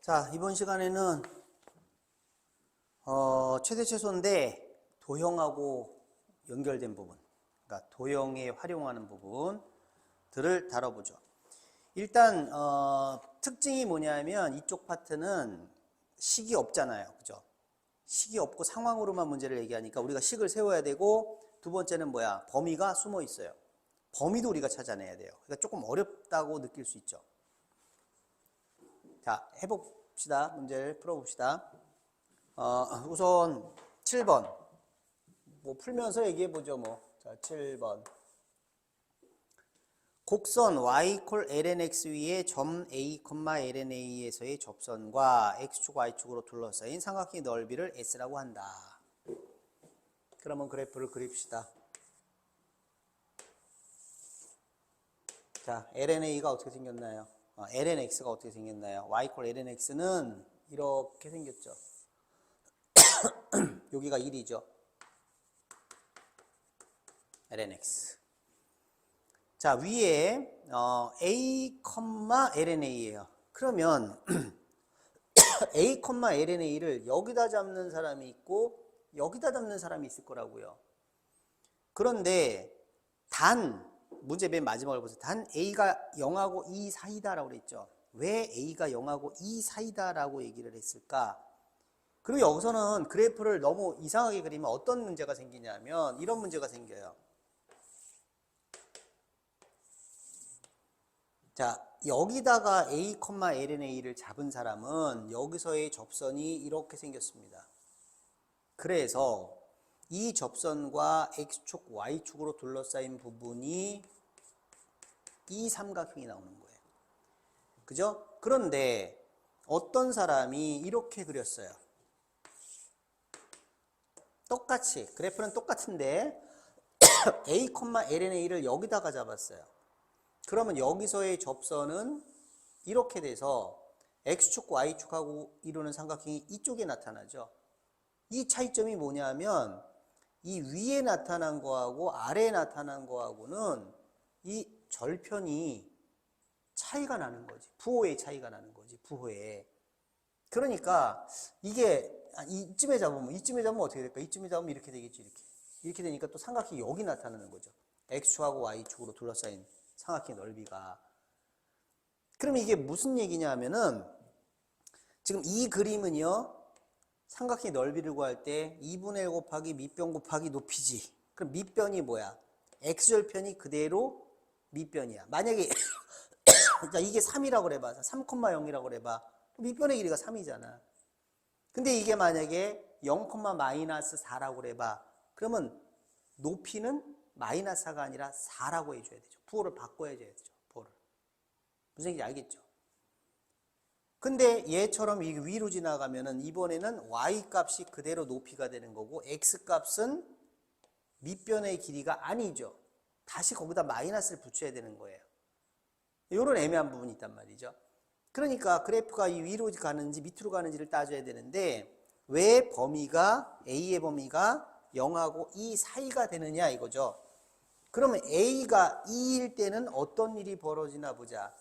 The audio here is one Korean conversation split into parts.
자, 이번 시간에는 최대 최소인데 도형하고 연결된 부분, 그러니까 도형에 활용하는 부분들을 다뤄보죠. 일단 특징이 뭐냐면 이쪽 파트는 식이 없잖아요. 그죠? 식이 없고 상황으로만 문제를 얘기하니까 우리가 식을 세워야 되고, 두 번째는 뭐야? 범위가 숨어 있어요. 범위도 우리가 찾아내야 돼요. 그러니까 조금 어렵다고 느낄 수 있죠. 자, 해봅시다. 문제를 풀어봅시다. 우선 7번. 뭐 풀면서 얘기해보죠, 뭐. 자, 7번. 곡선 y 콜 lnx 위에 점 a, lna에서의 접선과 x축, y축으로 둘러싸인 삼각형의 넓이를 s라고 한다. 그러면 그래프를 그립시다. 자, lna가 어떻게 생겼나요? lnx가 어떻게 생겼나요? y 콜 lnx는 이렇게 생겼죠. 여기가 1이죠. lnx. 자, 위에 a, lna예요. 그러면 a, lna를 여기다 잡는 사람이 있고 여기다 잡는 사람이 있을 거라고요. 그런데 문제 맨 마지막을 보세요. 단 a가 0하고 2 사이다라고 그랬죠. 왜 a가 0하고 2 사이다라고 얘기를 했을까? 그리고 여기서는 그래프를 너무 이상하게 그리면 어떤 문제가 생기냐면 이런 문제가 생겨요. 자, 여기다가 a, lna를 잡은 사람은 여기서의 접선이 이렇게 생겼습니다. 그래서 이 접선과 x축, y축으로 둘러싸인 부분이 이 삼각형이 나오는 거예요. 그죠? 그런데 어떤 사람이 이렇게 그렸어요. 똑같이, 그래프는 똑같은데 a, lna를 여기다가 잡았어요. 그러면 여기서의 접선은 이렇게 돼서 x축, y축하고 이루는 삼각형이 이쪽에 나타나죠. 이 차이점이 뭐냐면 이 위에 나타난 거하고 아래에 나타난 거하고는 이 절편이 차이가 나는 거지. 부호의 차이가 나는 거지. 부호에. 그러니까 이게 이쯤에 잡으면 어떻게 될까? 이쯤에 잡으면 이렇게 되겠지. 이렇게 되니까 또 삼각형이 여기 나타나는 거죠. x축하고 y축으로 둘러싸인 삼각형의 넓이가. 그럼 이게 무슨 얘기냐 하면은 지금 이 그림은요, 삼각형의 넓이를 구할 때 2분의 1 곱하기 밑변 곱하기 높이지. 그럼 밑변이 뭐야? x절편이 그대로 밑변이야. 만약에 자, 이게 3이라고 그래봐. 3,0이라고 그래봐. 밑변의 길이가 3이잖아. 근데 이게 만약에 0,-4라고 그래봐. 그러면 높이는 -4가 아니라 4라고 해줘야 되죠. 부호를 바꿔야 되죠. 부호를. 무슨 얘기인지 알겠죠? 근데 얘처럼 위로 지나가면은 이번에는 y 값이 그대로 높이가 되는 거고 x 값은 밑변의 길이가 아니죠. 다시 거기다 마이너스를 붙여야 되는 거예요. 이런 애매한 부분이 있단 말이죠. 그러니까 그래프가 이 위로 가는지 밑으로 가는지를 따져야 되는데 왜 A의 범위가 0하고 2 사이가 되느냐 이거죠. 그러면 A가 2일 때는 어떤 일이 벌어지나 보자.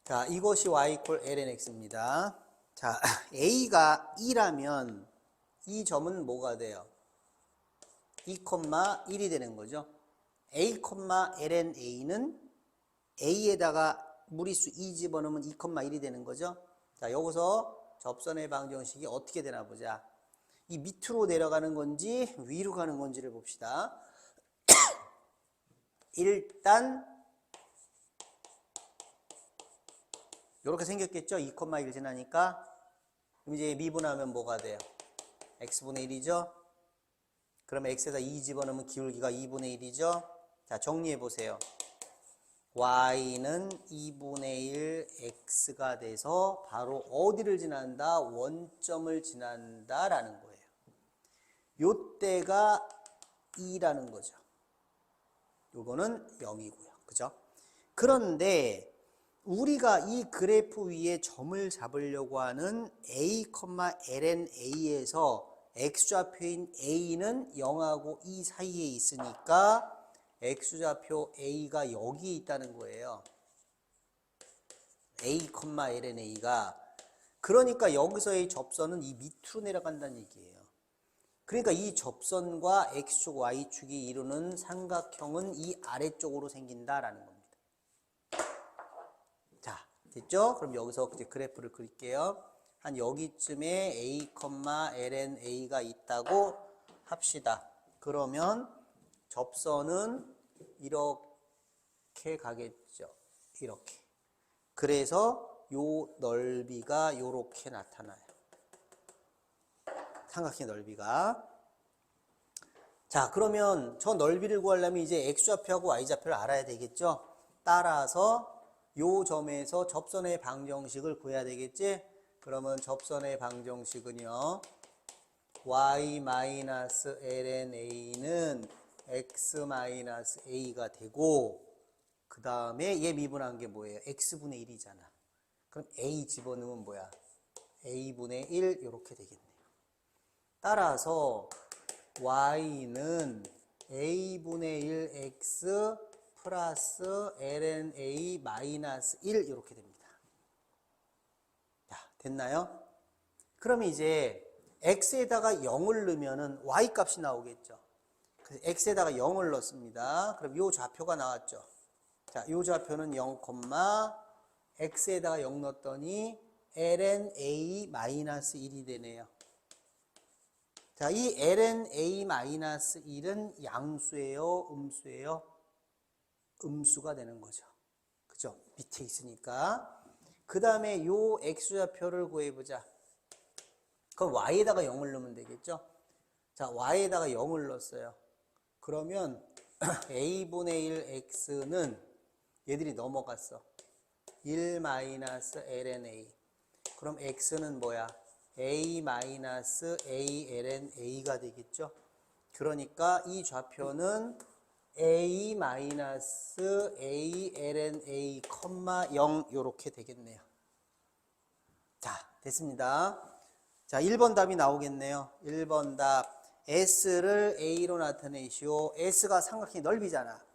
자, 이것이 y 콜 lnx입니다. 자, A가 2라면 이 점은 뭐가 돼요? 2,1이 되는 거죠. a, lna는 a에다가 무리수 2 집어넣으면 2,1이 되는 거죠. 자, 여기서 접선의 방정식이 어떻게 되나 보자. 이 밑으로 내려가는 건지 위로 가는 건지를 봅시다. 일단 이렇게 생겼겠죠. 2,1 지나니까. 그럼 이제 미분하면 뭐가 돼요? x분의 1이죠. 그러면 x에다 2 집어넣으면 기울기가 2분의 1이죠. 자, 정리해 보세요. y는 2분의 1 x가 돼서 바로 어디를 지난다? 원점을 지난다라는 거예요. 요때가 2라는 거죠. 요거는 0이고요. 그죠? 그런데 우리가 이 그래프 위에 점을 잡으려고 하는 a, lna에서 x좌표인 a는 0하고 2 사이에 있으니까 x좌표 a가 여기 있다는 거예요. A, LNA가 그러니까 여기서의 접선은 이 밑으로 내려간다는 얘기예요. 그러니까 이 접선과 X축, Y축이 이루는 삼각형은 이 아래쪽으로 생긴다라는 겁니다. 자, 됐죠? 그럼 여기서 이제 그래프를 그릴게요. 한 여기쯤에 A, LNA가 있다고 합시다. 그러면 접선은 이렇게 가겠죠. 이렇게. 그래서 요 넓이가 요렇게 나타나요. 삼각형 넓이가. 자, 그러면 저 넓이를 구하려면 이제 X좌표하고 Y좌표를 알아야 되겠죠? 따라서 요 점에서 접선의 방정식을 구해야 되겠지? 그러면 접선의 방정식은요. Y-lnA는 X-A가 되고 그 다음에 얘 미분한 게 뭐예요? X분의 1이잖아. 그럼 A 집어넣으면 뭐야? A분의 1 이렇게 되겠네요. 따라서 Y는 A분의 1 X 플러스 LNA 마이너스 1 이렇게 됩니다. 자, 됐나요? 그럼 이제 X에다가 0을 넣으면은 Y 값이 나오겠죠. 그래서 X에다가 0을 넣습니다. 그럼 요 좌표가 나왔죠. 자, 요 좌표는 0, X에다가 0 넣었더니 LNA-1이 되네요. 자, 이 LNA-1은 양수예요, 음수예요? 음수가 되는 거죠. 그죠? 밑에 있으니까. 그 다음에 요 X좌표를 구해보자. 그럼 Y에다가 0을 넣으면 되겠죠? 자, Y에다가 0을 넣었어요. 그러면 A분의 1 X는 얘들이 넘어갔어. 1-LNA. 그럼 X는 뭐야? A-ALNA가 되겠죠? 그러니까 이 좌표는 A-ALNA, 0 이렇게 되겠네요. 자, 됐습니다. 자, 1번 답이 나오겠네요. 1번 답. S를 A로 나타내시오. S가 삼각형의 넓이잖아.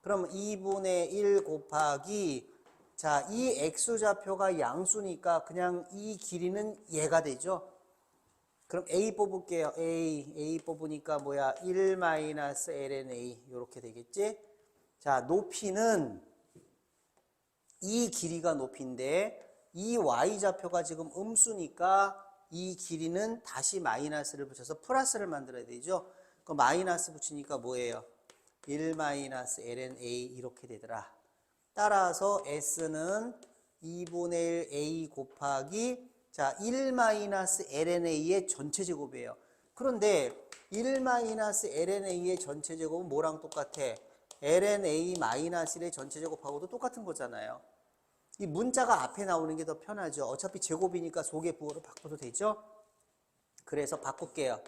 그럼 2분의 1 곱하기, 자, 이 X좌표가 양수니까 그냥 이 길이는 얘가 되죠. 그럼 A 뽑을게요. A 뽑으니까 뭐야? 1-LNA 이렇게 되겠지? 자, 높이는 이 길이가 높이인데 이 Y좌표가 지금 음수니까 이 길이는 다시 마이너스를 붙여서 플러스를 만들어야 되죠. 그 마이너스 붙이니까 뭐예요? 1-LNA 이렇게 되더라. 따라서 S는 2분의 1 A 곱하기, 자, 1-LNA의 전체 제곱이에요. 그런데 1-LNA의 전체 제곱은 뭐랑 똑같아? LNA-1의 전체 제곱하고도 똑같은 거잖아요. 이 문자가 앞에 나오는 게 더 편하죠. 어차피 제곱이니까 속의 부호로 바꿔도 되죠. 그래서 바꿀게요.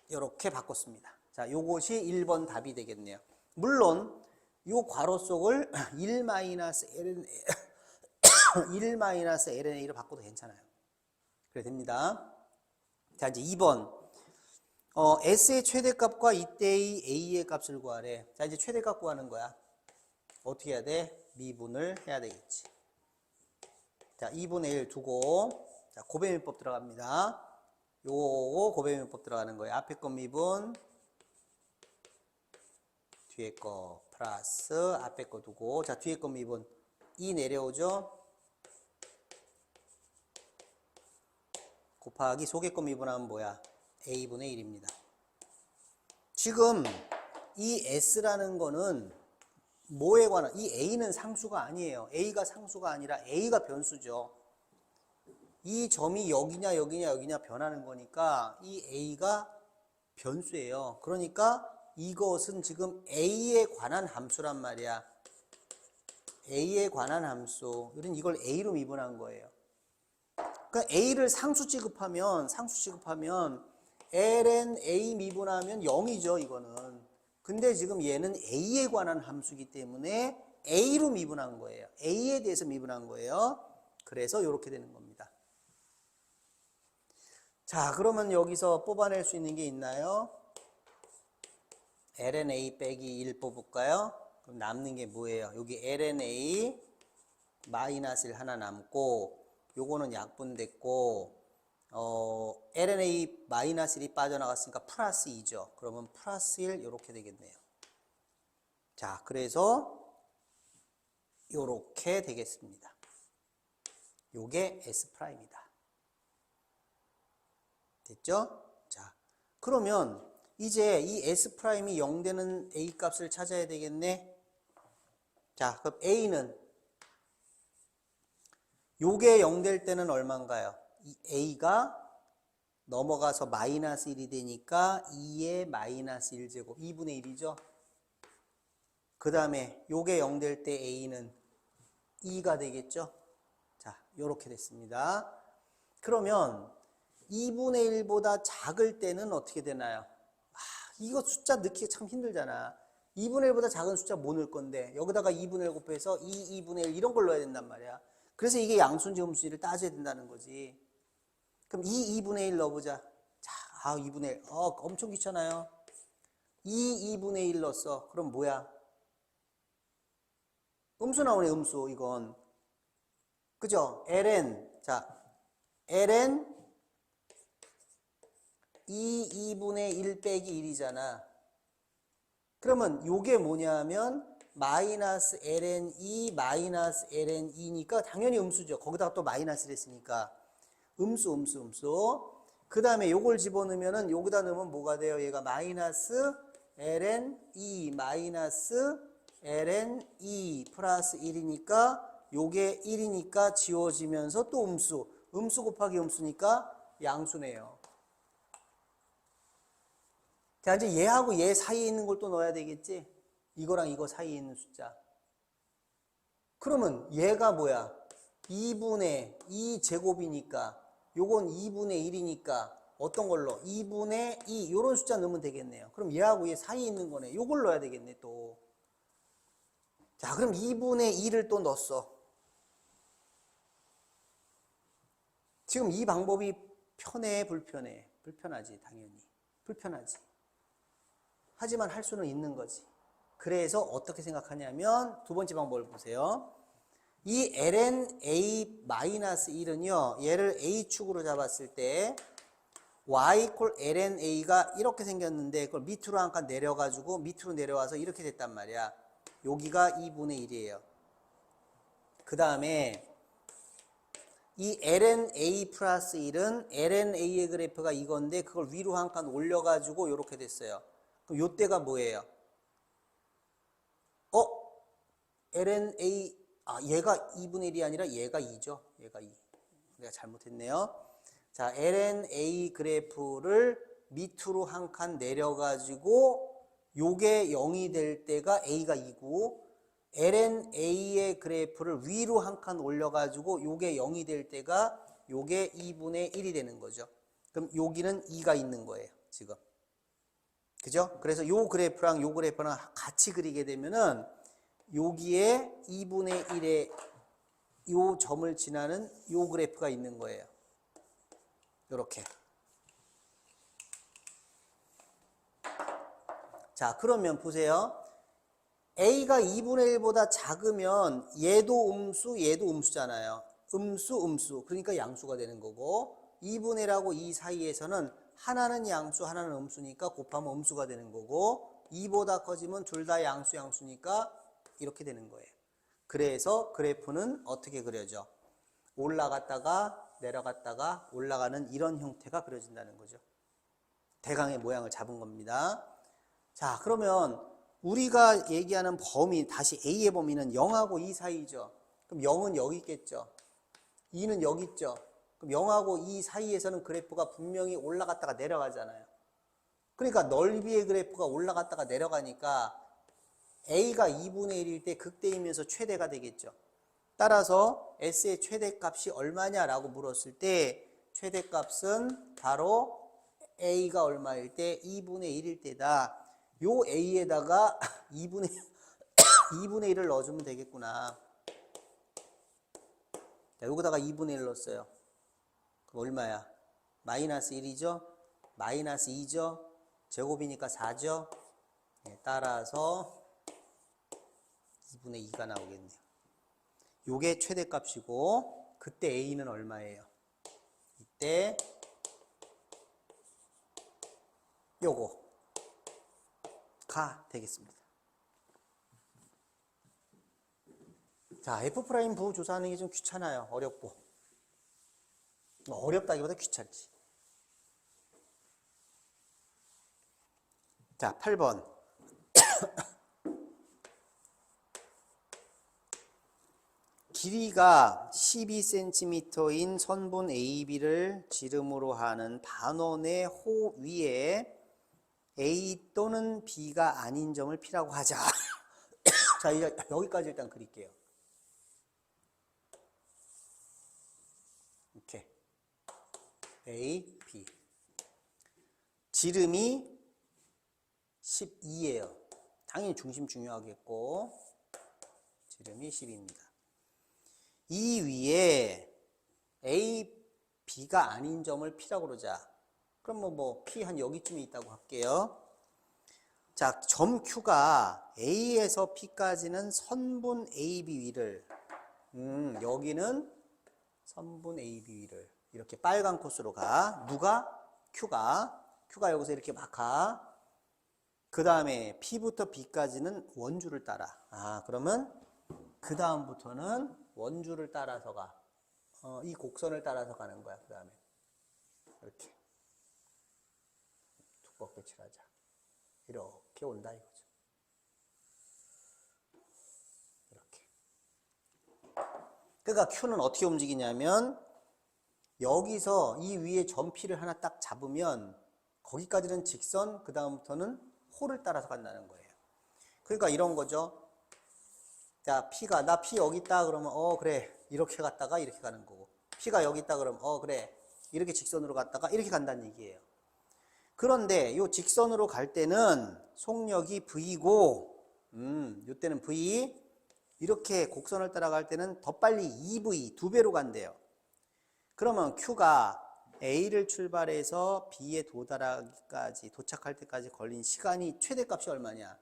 이렇게 바꿨습니다. 자, 요것이 1번 답이 되겠네요. 물론 요 괄호 속을 1-LNA로 바꿔도 괜찮아요. 그래 됩니다. 자, 이제 2번. S의 최대값과 이때의 A의 값을 구하래. 자, 이제 최대값 구하는 거야. 어떻게 해야 돼? 미분을 해야 되겠지. 자, 2분의 1 두고, 자, 곱해밀법 들어갑니다. 요거 곱해밀법 들어가는 거예요. 앞에 거 미분, 뒤에 거 플러스, 앞에 거 두고, 자, 뒤에 거 미분 2 내려오죠. 곱하기 속의 거 미분하면 뭐야? A분의 1입니다. 지금 이 S라는 거는 뭐에 관한, 이 A는 상수가 아니에요. A가 상수가 아니라 A가 변수죠. 이 점이 여기냐 여기냐 여기냐 변하는 거니까 이 A가 변수예요. 그러니까 이것은 지금 A에 관한 함수란 말이야. A에 관한 함수. 이걸 A로 미분한 거예요. 그러니까 A를 상수 취급하면 LNA 미분하면 0이죠, 이거는. 근데 지금 얘는 A에 관한 함수이기 때문에 A로 미분한 거예요. A에 대해서 미분한 거예요. 그래서 이렇게 되는 겁니다. 자, 그러면 여기서 뽑아낼 수 있는 게 있나요? LNA 빼기 1 뽑을까요? 그럼 남는 게 뭐예요? 여기 LNA 마이너스 1 하나 남고 요거는 약분됐고 LNA 마이너스 1이 빠져나갔으니까 플러스 2죠. 그러면 플러스 1 이렇게 되겠네요. 자, 그래서 요렇게 되겠습니다. 요게 S'이다. 됐죠? 자, 그러면 이제 이 S'이 0 되는 A 값을 찾아야 되겠네. 자, 그럼 A는 요게 0 될 때는 얼마인가요? 이 A가 넘어가서 마이너스 1이 되니까 2의 마이너스 1제곱 2분의 1이죠. 그 다음에 요게 0 될 때 A는 2가 되겠죠. 자, 요렇게 됐습니다. 그러면 2분의 1보다 작을 때는 어떻게 되나요? 이거 숫자 넣기 참 힘들잖아. 2분의 1보다 작은 숫자 뭐 넣을 건데 여기다가 2분의 1 곱해서 2분의 1 이런 걸 넣어야 된단 말이야. 그래서 이게 양수인지 음수인지를 따져야 된다는 거지. 그럼 2분의 1 넣어보자. 자, 2분의 1. 엄청 귀찮아요. 2분의 1 넣었어. 그럼 뭐야? 음수 나오네, 음수, 이건. 그죠? ln. 자, ln 2분의 1 빼기 1이잖아. 그러면 요게 뭐냐면 마이너스 ln 2 마이너스 ln 2니까 당연히 음수죠. 거기다가 또 마이너스를 했으니까. 음수. 그 다음에 요걸 집어넣으면은 여기다 넣으면 뭐가 돼요? 얘가 마이너스 ln 2 마이너스 ln 2 플러스 1이니까 요게 1이니까 지워지면서 또 음수. 음수 곱하기 음수니까 양수네요. 자, 이제 얘하고 얘 사이에 있는 걸 또 넣어야 되겠지? 이거랑 이거 사이에 있는 숫자. 그러면 얘가 뭐야? 2분의 2 제곱이니까 요건 2분의 1이니까 어떤 걸로? 2분의 2 요런 숫자 넣으면 되겠네요. 그럼 얘하고 얘 사이에 있는 거네. 요걸 넣어야 되겠네 또. 자, 그럼 2분의 2를 또 넣었어. 지금 이 방법이 편해, 불편해? 불편하지, 당연히. 불편하지. 하지만 할 수는 있는 거지. 그래서 어떻게 생각하냐면 두 번째 방법을 보세요. 이 ln a-1은요. 얘를 a축으로 잡았을 때 y equal ln a가 이렇게 생겼는데 그걸 밑으로 한 칸 내려가지고 밑으로 내려와서 이렇게 됐단 말이야. 여기가 2분의 1이에요. 그 다음에 이 ln a 플러스 1은 ln a의 그래프가 이건데 그걸 위로 한 칸 올려가지고 이렇게 됐어요. 그럼 요때가 뭐예요? ln a 얘가 2분의 1이 아니라 얘가 2죠. 얘가 2. 내가 잘못했네요. 자, ln a 그래프를 밑으로 한 칸 내려가지고 요게 0이 될 때가 a가 2고 ln a의 그래프를 위로 한 칸 올려가지고 요게 0이 될 때가 요게 2분의 1이 되는 거죠. 그럼 여기는 2가 있는 거예요. 지금. 그죠? 그래서 요 그래프랑 요 그래프랑 같이 그리게 되면은 여기에 2분의 1의 요 점을 지나는 요 그래프가 있는 거예요. 요렇게. 자, 그러면 보세요. A가 2분의 1보다 작으면 얘도 음수잖아요. 음수. 그러니까 양수가 되는 거고 2분의 1하고 2 사이에서는 하나는 양수, 하나는 음수니까 곱하면 음수가 되는 거고 2보다 커지면 둘 다 양수니까 이렇게 되는 거예요. 그래서 그래프는 어떻게 그려져? 올라갔다가 내려갔다가 올라가는 이런 형태가 그려진다는 거죠. 대강의 모양을 잡은 겁니다. 자, 그러면 우리가 얘기하는 범위, 다시 A의 범위는 0하고 2 사이죠. 그럼 0은 여기 있겠죠. 2는 여기 있죠. 그럼 0하고 2 사이에서는 그래프가 분명히 올라갔다가 내려가잖아요. 그러니까 넓이의 그래프가 올라갔다가 내려가니까 A가 2분의 1일 때 극대이면서 최대가 되겠죠. 따라서 S의 최대값이 얼마냐라고 물었을 때 최대값은 바로 A가 얼마일 때 2분의 1일 때다. 요 A에다가 2분의 1을 넣어주면 되겠구나. 자, 여기다가 2분의 1 넣었어요. 그럼 얼마야? 마이너스 1이죠? 마이너스 2죠? 제곱이니까 4죠? 네, 따라서 2분의 2가 나오겠네요. 요게 최대값이고 그때 A는 얼마예요? 이때 요거가 되겠습니다. 자, F'V 조사하는 게 좀 귀찮아요. 어렵고. 어렵다기보다 귀찮지. 자, 8번. 길이가 12cm인 선분 AB를 지름으로 하는 반원의 호 위에 A 또는 B가 아닌 점을 P라고 하자. 자, 이제 여기까지 일단 그릴게요. 이렇게 A, B. 지름이 12예요. 당연히 중심 중요하겠고 지름이 10입니다. 이 위에 A, B가 아닌 점을 P라고 그러자. 그럼 뭐 P 한 여기쯤에 있다고 할게요. 자, 점 Q가 A에서 P까지는 선분 AB 위를 여기는 선분 AB 위를 이렇게 빨간 코스로 가. 누가? Q가 여기서 이렇게 막 가. 그 다음에 P부터 B까지는 원주를 따라. 그러면 그 다음부터는 원주를 따라서 가. 이 곡선을 따라서 가는 거야. 그 다음에 이렇게 두껍게 칠하자. 이렇게 온다 이거죠. 이렇게. 그러니까 Q는 어떻게 움직이냐면 여기서 이 위에 점 P를 하나 딱 잡으면 거기까지는 직선, 그 다음부터는 호를 따라서 간다는 거예요. 그러니까 이런 거죠. 자, P가 나 P 여기 있다 그러면 그래 이렇게 갔다가 이렇게 가는 거고, P가 여기 있다 그러면 그래 이렇게 직선으로 갔다가 이렇게 간다는 얘기예요. 그런데 요 직선으로 갈 때는 속력이 V고 요때는 V, 이렇게 곡선을 따라갈 때는 더 빨리 2V 2배로 간대요. 그러면 Q가 A를 출발해서 B에 도착할 때까지 걸린 시간이 최대값이 얼마냐?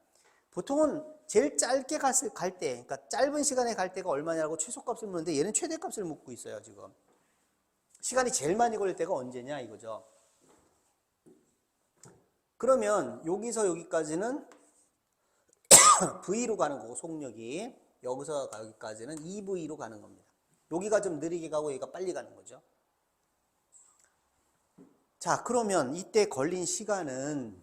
보통은 제일 짧게 갈 때, 그러니까 짧은 시간에 갈 때가 얼마냐고 최소값을 묻는데 얘는 최대값을 묻고 있어요, 지금. 시간이 제일 많이 걸릴 때가 언제냐 이거죠. 그러면 여기서 여기까지는 V로 가는 거고, 속력이 여기서 여기까지는 2V로 가는 겁니다. 여기가 좀 느리게 가고 여기가 빨리 가는 거죠. 자, 그러면 이때 걸린 시간은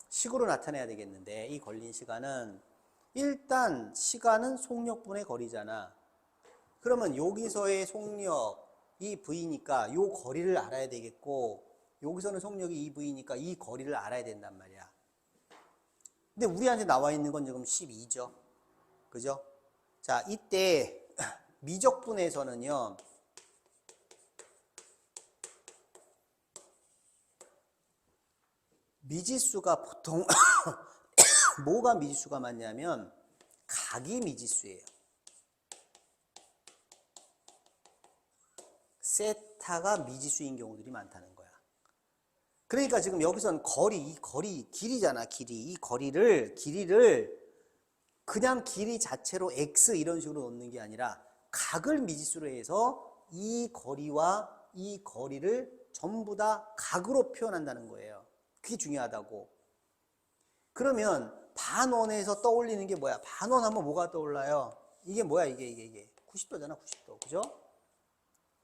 식으로 나타내야 되겠는데, 이 걸린 시간은 일단 시간은 속력분의 거리잖아. 그러면 여기서의 속력이 V니까 이 거리를 알아야 되겠고, 여기서는 속력이 2V니까 이 거리를 알아야 된단 말이야. 근데 우리한테 나와 있는 건 지금 12죠. 그죠? 자, 이때 미적분에서는요, 미지수가 보통 뭐가 미지수가 많냐면 각이 미지수예요. 세타가 미지수인 경우들이 많다는 거야. 그러니까 지금 여기서는 길이잖아, 길이. 이 길이를 그냥 길이 자체로 x 이런 식으로 놓는 게 아니라 각을 미지수로 해서 이 거리와 이 거리를 전부 다 각으로 표현한다는 거예요. 그게 중요하다고. 그러면 반원에서 떠올리는 게 뭐야? 반원 하면 뭐가 떠올라요? 이게 뭐야? 이게 90도잖아, 90도. 그죠?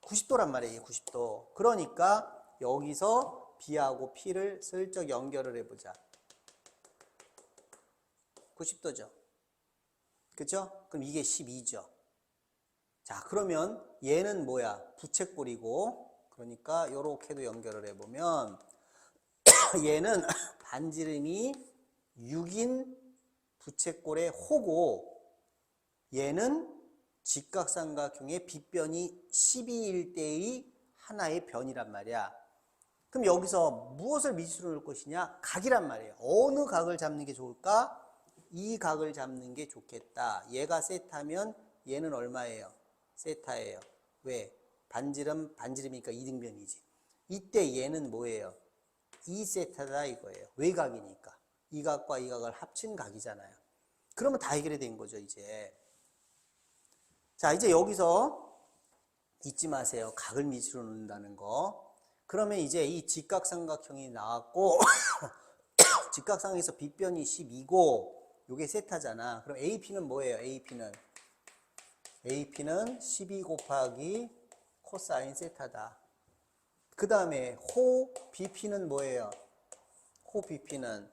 90도란 말이에요, 90도. 그러니까 여기서 B하고 P를 슬쩍 연결을 해보자. 90도죠. 그죠? 그럼 이게 12죠. 자, 그러면 얘는 뭐야? 부채꼴이고, 그러니까 요렇게도 연결을 해보면 얘는 반지름이 6인 부채꼴의 호고, 얘는 직각삼각형의 빗변이 12일 때의 하나의 변이란 말이야. 그럼 여기서 무엇을 미지수로 넣을 것이냐? 각이란 말이에요. 어느 각을 잡는 게 좋을까? 이 각을 잡는 게 좋겠다. 얘가 세타면 얘는 얼마예요? 세타예요. 왜? 반지름이니까 이등변이지. 이때 얘는 뭐예요? 2세타다 이거예요. 외각이니까. 이 각과 이 각을 합친 각이잖아요. 그러면 다 해결이 된 거죠, 이제. 자, 이제 여기서 잊지 마세요. 각을 밑으로 놓는다는 거. 그러면 이제 이 직각삼각형이 나왔고 직각상에서 빗변이 12고 요게 세타잖아. 그럼 AP는 뭐예요? AP는 12 곱하기 코사인 세타다. 그 다음에 호 BP는 뭐예요? 호 BP는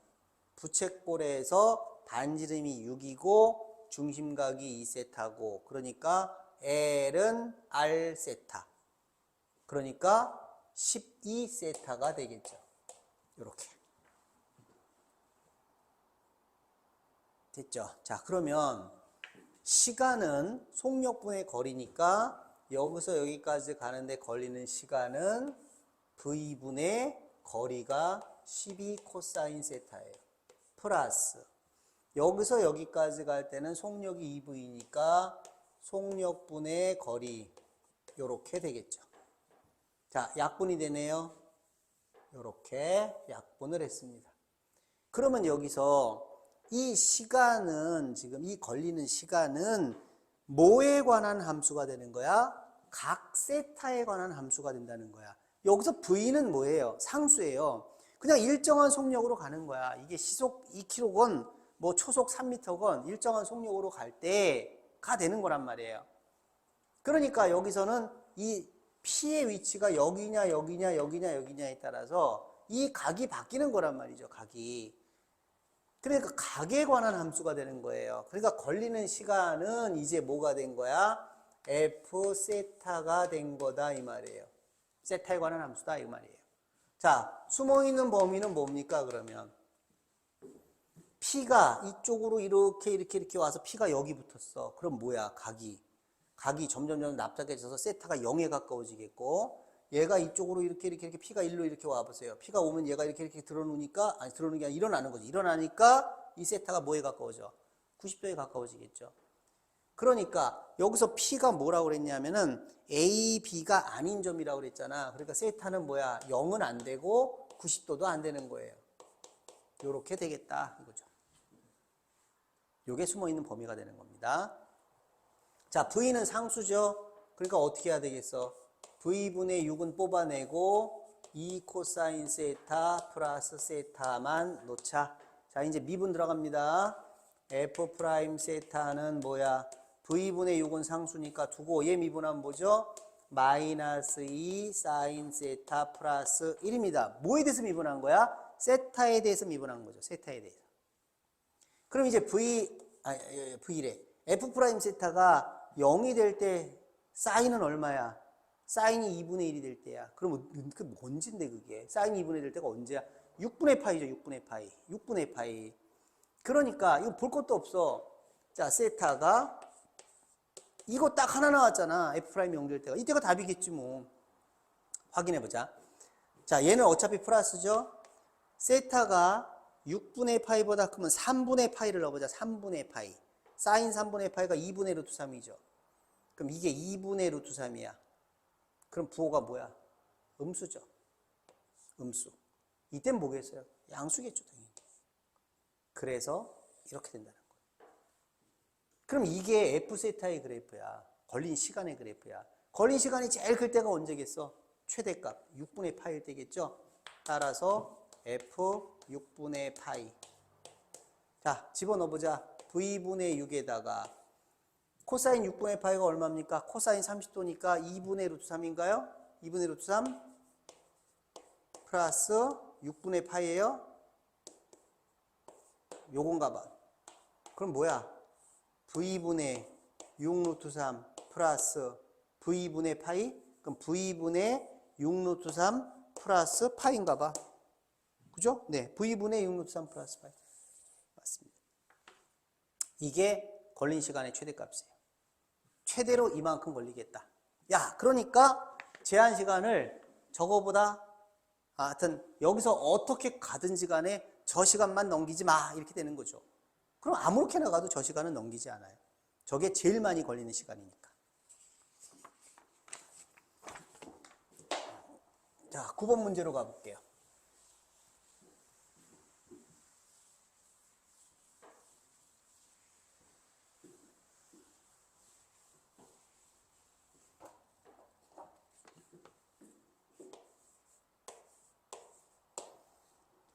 부책골에서 반지름이 6이고 중심각이 2세타고 그러니까 L은 R 세타. 그러니까 12세타가 되겠죠. 이렇게. 됐죠? 자, 그러면 시간은 속력분의 거리니까 여기서 여기까지 가는데 걸리는 시간은 V분의 거리가 12 코사인 세타예요. 플러스 여기서 여기까지 갈 때는 속력이 2V니까 속력분의 거리 요렇게 되겠죠. 자, 약분이 되네요. 요렇게 약분을 했습니다. 그러면 여기서 이 시간은 지금 이 걸리는 시간은 뭐에 관한 함수가 되는 거야? 각 세타에 관한 함수가 된다는 거야. 여기서 V는 뭐예요? 상수예요. 그냥 일정한 속력으로 가는 거야. 이게 시속 2km건 뭐 초속 3m건 일정한 속력으로 갈 때가 되는 거란 말이에요. 그러니까 여기서는 이 P의 위치가 여기냐 여기냐 여기냐 여기냐에 따라서 이 각이 바뀌는 거란 말이죠. 각이. 그러니까 각에 관한 함수가 되는 거예요. 그러니까 걸리는 시간은 이제 뭐가 된 거야? F 세타가 된 거다 이 말이에요. 세타에 관한 함수다 이 말이에요. 자, 숨어있는 범위는 뭡니까 그러면? P가 이쪽으로 이렇게 와서 P가 여기 붙었어. 그럼 뭐야? 각이 점점 납작해져서 세타가 0에 가까워지겠고 얘가 이쪽으로 이렇게 P가 1로 이렇게 와보세요. P가 오면 얘가 이렇게 들어놓으니까 아니 들어오는 게 아니라 일어나는 거지. 일어나니까 이 세타가 뭐에 가까워져? 90도에 가까워지겠죠. 그러니까 여기서 P가 뭐라고 그랬냐면은 A, B가 아닌 점이라고 그랬잖아. 그러니까 세타는 뭐야? 0은 안 되고 90도도 안 되는 거예요. 요렇게 되겠다 이거죠. 요게 숨어있는 범위가 되는 겁니다. 자, V는 상수죠. 그러니까 어떻게 해야 되겠어? V분의 6은 뽑아내고 2 코사인 세타 플러스 세타만 놓자. 자, 이제 미분 들어갑니다. F 프라임 세타는 뭐야? V분의 6은 상수니까 두고 얘 미분하면 뭐죠? 마이너스 2 사인 세타 플러스 1입니다. 뭐에 대해서 미분한 거야? 세타에 대해서 미분한 거죠. 세타에 대해서. 그럼 이제 V래. F 프라임 세타가 0이 될 때 사인은 얼마야? 사인이 2분의 1이 될 때야. 그럼 그 언제인데 그게? 사인이 2분의 1 될 때가 언제야? 6분의 파이죠. 6분의 파이. 6분의 파이. 그러니까 이거 볼 것도 없어. 자, 세타가 이거 딱 하나 나왔잖아. F 프라임 0 될 때가. 이때가 답이겠지 뭐. 확인해 보자. 자, 얘는 어차피 플러스죠. 세타가 6분의 파이보다 크면 3분의 파이를 넣어보자. 3분의 파이. 사인 3분의 파이가 2분의 루트 3이죠. 그럼 이게 2분의 루트 3이야. 그럼 부호가 뭐야? 음수죠. 음수. 이땐 뭐겠어요? 양수겠죠, 당연히. 그래서 이렇게 된다는 거예요. 그럼 이게 F세타의 그래프야. 걸린 시간의 그래프야. 걸린 시간이 제일 클 때가 언제겠어? 최대값 6분의 파일 때겠죠? 따라서 F 6분의 파이. 자, 집어넣어보자. V분의 6에다가 코사인 6분의 파이가 얼마입니까? 코사인 30도니까 2분의 루트 3인가요? 2분의 루트 3 플러스 6분의 파이예요? 요건가 봐. 그럼 뭐야? V분의 6 루트 3 플러스 V분의 파이? 그럼 V분의 6 루트 3 플러스 파이인가 봐. 그죠? 네. V분의 6 루트 3 플러스 파이. 맞습니다. 이게 걸린 시간의 최대값이에요. 최대로 이만큼 걸리겠다. 야, 그러니까 제한 시간을 저거보다 하여튼 여기서 어떻게 가든지 간에 저 시간만 넘기지 마 이렇게 되는 거죠. 그럼 아무렇게나 가도 저 시간은 넘기지 않아요. 저게 제일 많이 걸리는 시간이니까. 자, 9번 문제로 가볼게요.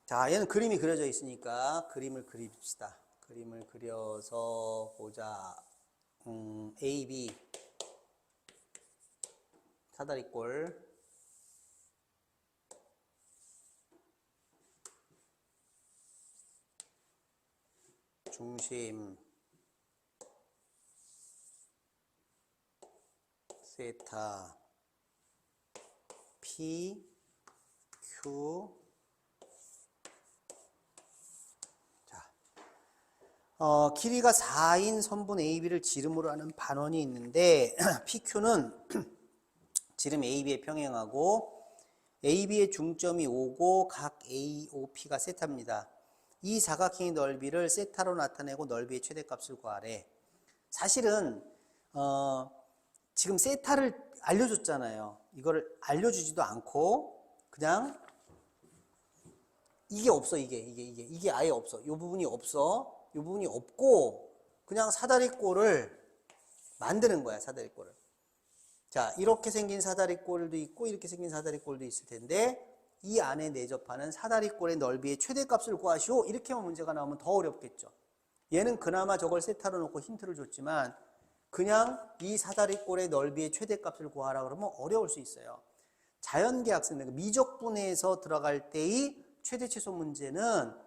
자, 얘는 그림이 그려져 있으니까 그림을 그립시다. 그림을 그려서 보자. A, B 사다리꼴 중심 세타 P, Q 길이가 4인 선분 AB를 지름으로 하는 반원이 있는데 PQ는 지름 AB에 평행하고 AB의 중점이 5고 각 AOP가 세타입니다. 이 사각형의 넓이를 세타로 나타내고 넓이의 최대값을 구하래. 사실은 지금 세타를 알려줬잖아요. 이거를 알려주지도 않고 그냥 이게 없어. 이게 아예 없어. 이 부분이 없어. 이 부분이 없고 그냥 사다리꼴을 만드는 거야. 사다리꼴을. 자, 이렇게 생긴 사다리꼴도 있고 이렇게 생긴 사다리꼴도 있을 텐데 이 안에 내접하는 사다리꼴의 넓이의 최대값을 구하시오. 이렇게만 문제가 나오면 더 어렵겠죠. 얘는 그나마 저걸 세타로 놓고 힌트를 줬지만 그냥 이 사다리꼴의 넓이의 최대값을 구하라 그러면 어려울 수 있어요. 자연계학습, 미적분에서 들어갈 때의 최대 최소 문제는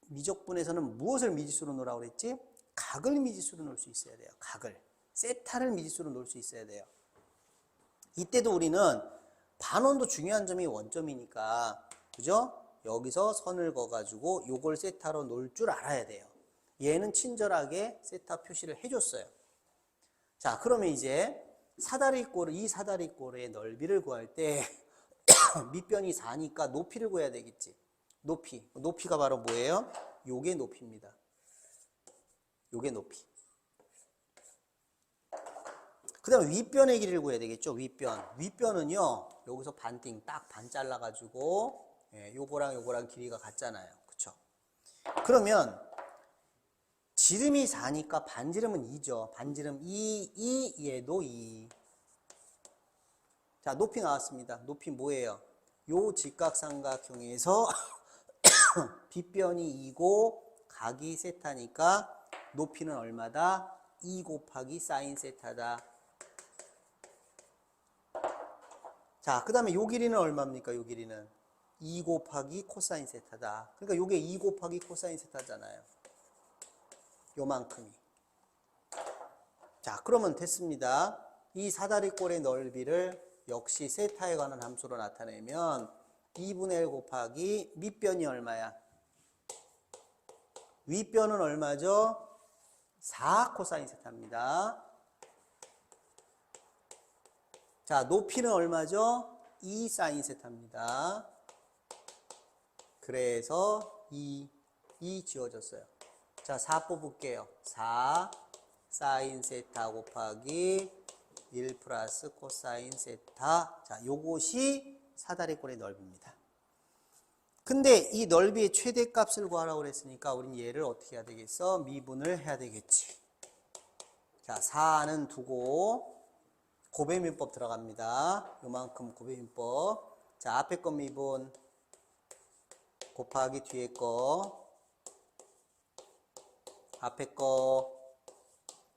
미적분에서는 무엇을 미지수로 놓으라고 그랬지? 각을 미지수로 놓을 수 있어야 돼요. 각을. 세타를 미지수로 놓을 수 있어야 돼요. 이때도 우리는 반원도 중요한 점이 원점이니까, 그죠? 여기서 선을 그어가지고 요걸 세타로 놓을 줄 알아야 돼요. 얘는 친절하게 세타 표시를 해줬어요. 자, 그러면 이제 이 사다리꼴의 넓이를 구할 때 밑변이 4니까 높이를 구해야 되겠지. 높이가 바로 뭐예요? 요게 높이입니다. 요게 높이. 그 다음에 윗변의 길이를 구해야 되겠죠. 윗변은요 여기서 반띵 딱 반 잘라가지고 요거랑 길이가 같잖아요. 그쵸? 그러면 지름이 4니까 반지름은 2죠. 반지름 2, 얘도 2. 자, 높이 나왔습니다. 높이 뭐예요? 요 직각삼각형에서 빗변이 2고 각이 세타니까 높이는 얼마다? 2 곱하기 사인 세타다. 자, 그 다음에 요 길이는 얼마입니까? 요 길이는 2 곱하기 코사인 세타다. 그러니까 요게 2 곱하기 코사인 세타잖아요. 요만큼이. 자, 그러면 됐습니다. 이 사다리꼴의 넓이를 역시 세타에 관한 함수로 나타내면 2분의 1 곱하기 밑변이 얼마야? 윗변은 얼마죠? 4 코사인 세타입니다. 자, 높이는 얼마죠? 2 사인 세타입니다. 그래서 2 지워졌어요. 자, 4 뽑을게요. 4 사인 세타 곱하기 1 플러스 코사인 세타. 자, 요것이 사다리꼴의 넓이입니다. 근데 이 넓이의 최대값을 구하라고 그랬으니까 우린 얘를 어떻게 해야 되겠어? 미분을 해야 되겠지. 자, 4는 두고 곱해민법 들어갑니다. 요만큼 곱해민법. 자, 앞에 거 미분 곱하기 뒤에 거, 앞에 거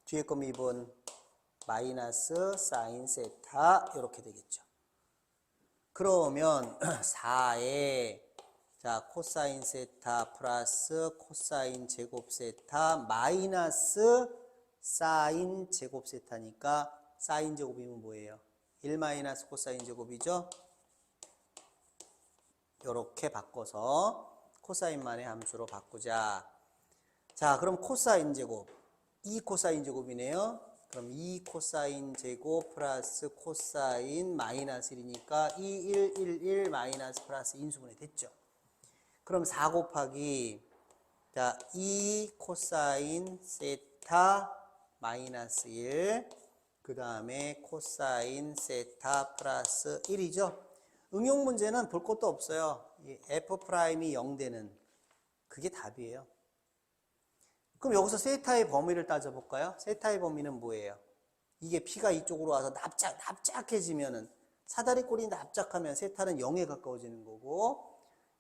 뒤에 거 미분 마이너스 사인 세타 이렇게 되겠죠. 그러면 4에 자, 코사인 세타 플러스 코사인 제곱 세타 마이너스 사인 제곱 세타니까 사인 제곱이면 뭐예요? 1 마이너스 코사인 제곱이죠? 이렇게 바꿔서 코사인만의 함수로 바꾸자. 자, 그럼 코사인 제곱 2 코사인 제곱이네요. 그럼 2 코사인 제곱 플러스 코사인 마이너스 1이니까 2, 1 마이너스 플러스 인수분해 됐죠. 그럼 4 곱하기 자, 2 코사인 세타 마이너스 1, 그 다음에 코사인 세타 플러스 1이죠. 응용 문제는 볼 것도 없어요. 이 F'이 0 되는 그게 답이에요. 그럼 여기서 세타의 범위를 따져볼까요? 세타의 범위는 뭐예요? 이게 P가 이쪽으로 와서 납작해지면은 사다리꼴이 납작하면 세타는 0에 가까워지는 거고,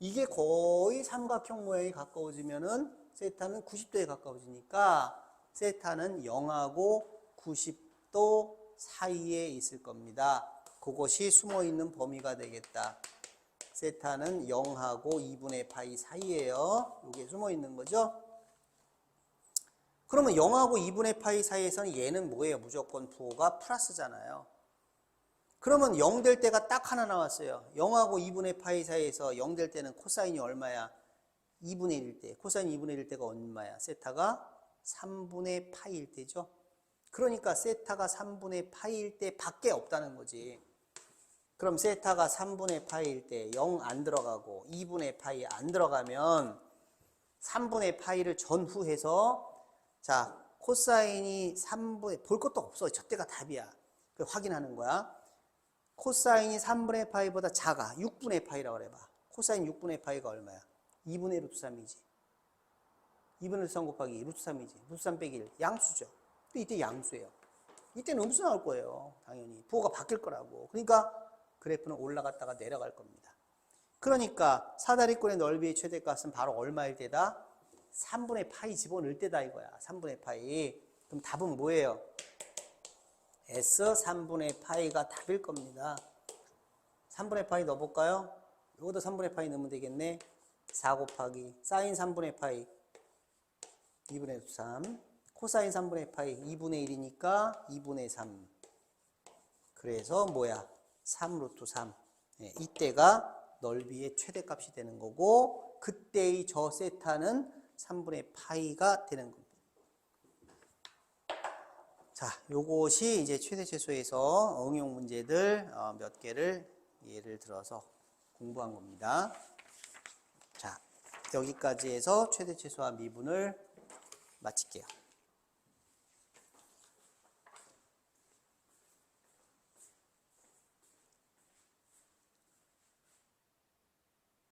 이게 거의 삼각형 모양이 가까워지면은 세타는 90도에 가까워지니까 세타는 0하고 90도 사이에 있을 겁니다. 그것이 숨어있는 범위가 되겠다. 세타는 0하고 2분의 파이 사이에요. 이게 숨어있는 거죠. 그러면 0하고 2분의 파이 사이에서는 얘는 뭐예요? 무조건 부호가 플러스잖아요. 그러면 0 될 때가 딱 하나 나왔어요. 0하고 2분의 파이 사이에서 0 될 때는 코사인이 얼마야? 2분의 1일 때. 코사인 2분의 1일 때가 얼마야? 세타가 3분의 파이일 때죠. 그러니까 세타가 3분의 파이일 때 밖에 없다는 거지. 그럼 세타가 3분의 파이일 때 0 안 들어가고 2분의 파이 안 들어가면 3분의 파이를 전후해서 자, 코사인이 3분의, 볼 것도 없어. 저때가 답이야. 그걸 확인하는 거야. 코사인이 3분의 파이보다 작아. 6분의 파이라고 그래봐. 코사인 6분의 파이가 얼마야? 2분의 루트 3이지. 2분의 루트 3 곱하기 루트 3이지. 루트 3 빼기 1. 양수죠. 또 이때 양수예요. 이때는 음수 나올 거예요. 당연히. 부호가 바뀔 거라고. 그러니까 그래프는 올라갔다가 내려갈 겁니다. 그러니까 사다리꼴의 넓이의 최대값은 바로 얼마일 때다? 3분의 파이 집어넣을 때다 이거야. 3분의 파이. 그럼 답은 뭐예요? S 3분의 파이가 답일 겁니다. 3분의 파이 넣어볼까요? 이것도 3분의 파이 넣으면 되겠네. 4 곱하기 사인 3분의 파이 2분의 3 코사인 3분의 파이 2분의 1이니까 2분의 3. 그래서 뭐야? 3 루트 3. 네, 이때가 넓이의 최대값이 되는 거고 그때의 저 세타는 3분의 파이가 되는 겁니다. 자, 요것이 이제 최대 최소에서 응용 문제들 몇 개를 예를 들어서 공부한 겁니다. 자, 여기까지 해서 최대 최소와 미분을 마칠게요.